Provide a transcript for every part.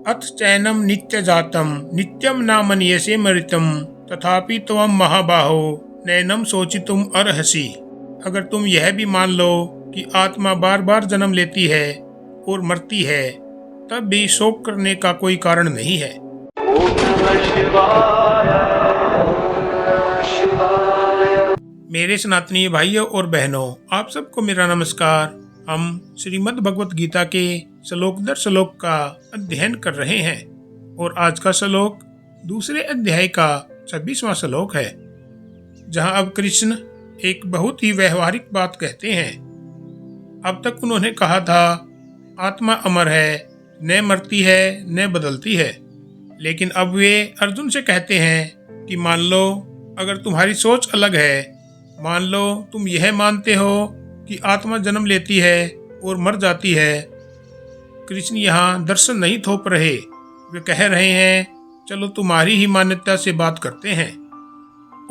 अथ चैनम नित्य जातम नित्यम न मन्यसे मृतम तथापि त्वम महाबाहो नैनम सोचितुम अर्हसि। अगर तुम यह भी मान लो कि आत्मा बार बार जन्म लेती है और मरती है, तब भी शोक करने का कोई कारण नहीं है। मेरे सनातनी भाइयों और बहनों, आप सबको मेरा नमस्कार। हम श्रीमद् भगवत गीता के श्लोक दर श्लोक का अध्ययन कर रहे हैं और आज का श्लोक दूसरे अध्याय का 26वां श्लोक है, जहां अब कृष्ण एक बहुत ही व्यवहारिक बात कहते हैं। अब तक उन्होंने कहा था आत्मा अमर है, न मरती है न बदलती है, लेकिन अब वे अर्जुन से कहते हैं कि मान लो अगर तुम्हारी सोच अलग है, मान लो तुम यह मानते हो कि आत्मा जन्म लेती है और मर जाती है। कृष्ण यहाँ दर्शन नहीं थोप रहे, वे कह रहे हैं चलो तुम्हारी ही मान्यता से बात करते हैं।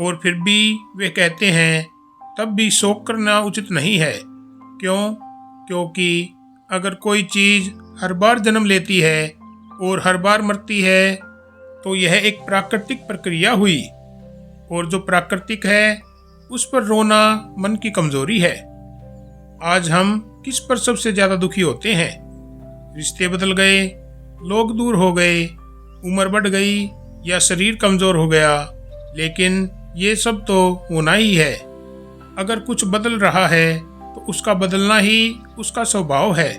और फिर भी वे कहते हैं तब भी शोक करना उचित नहीं है। क्यों? क्योंकि अगर कोई चीज हर बार जन्म लेती है और हर बार मरती है तो यह एक प्राकृतिक प्रक्रिया हुई, और जो प्राकृतिक है उस पर रोना मन की कमजोरी है। आज हम किस पर सबसे ज्यादा दुखी होते हैं? रिश्ते बदल गए, लोग दूर हो गए, उम्र बढ़ गई या शरीर कमजोर हो गया, लेकिन ये सब तो होना ही है। अगर कुछ बदल रहा है तो उसका बदलना ही उसका स्वभाव है।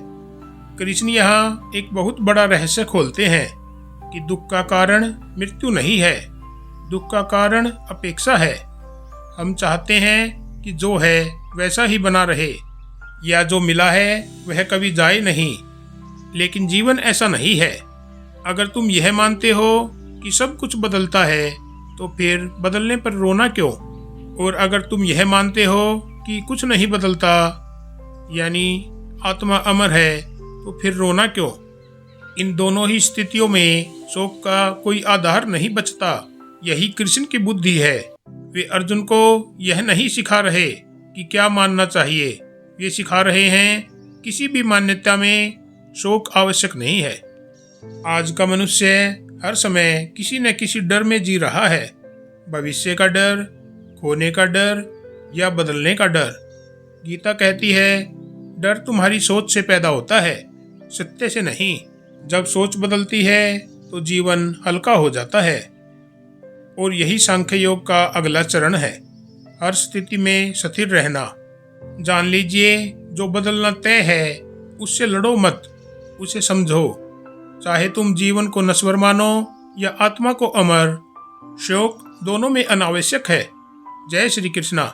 कृष्ण यहाँ एक बहुत बड़ा रहस्य खोलते हैं कि दुख का कारण मृत्यु नहीं है, दुख का कारण अपेक्षा है। हम चाहते हैं कि जो है वैसा ही बना रहे, या जो मिला है वह कभी जाए नहीं, लेकिन जीवन ऐसा नहीं है। अगर तुम यह मानते हो कि सब कुछ बदलता है तो फिर बदलने पर रोना क्यों? और अगर तुम यह मानते हो कि कुछ नहीं बदलता, यानी आत्मा अमर है, तो फिर रोना क्यों? इन दोनों ही स्थितियों में शोक का कोई आधार नहीं बचता। यही कृष्ण की बुद्धि है। वे अर्जुन को यह नहीं सिखा रहे कि क्या मानना चाहिए, वे सिखा रहे हैं किसी भी मान्यता में शोक आवश्यक नहीं है। आज का मनुष्य हर समय किसी न किसी डर में जी रहा है। भविष्य का डर, खोने का डर या बदलने का डर। गीता कहती है डर तुम्हारी सोच से पैदा होता है, सत्य से नहीं। जब सोच बदलती है तो जीवन हल्का हो जाता है, और यही सांख्य योग का अगला चरण है। हर स्थिति में स्थिर रहना। जान लीजिए जो बदलना तय है उससे लड़ो मत, उसे समझो। चाहे तुम जीवन को नश्वर मानो या आत्मा को अमर, शोक दोनों में अनावश्यक है। जय श्री कृष्णा।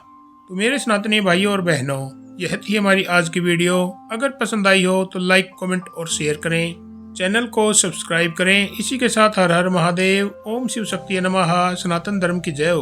तो मेरे सनातनी भाइयों और बहनों, यह थी हमारी आज की वीडियो। अगर पसंद आई हो तो लाइक, कमेंट और शेयर करें। चैनल को सब्सक्राइब करें। इसी के साथ हर हर महादेव। ओम शिव शक्ति नमः। सनातन धर्म की जय हो।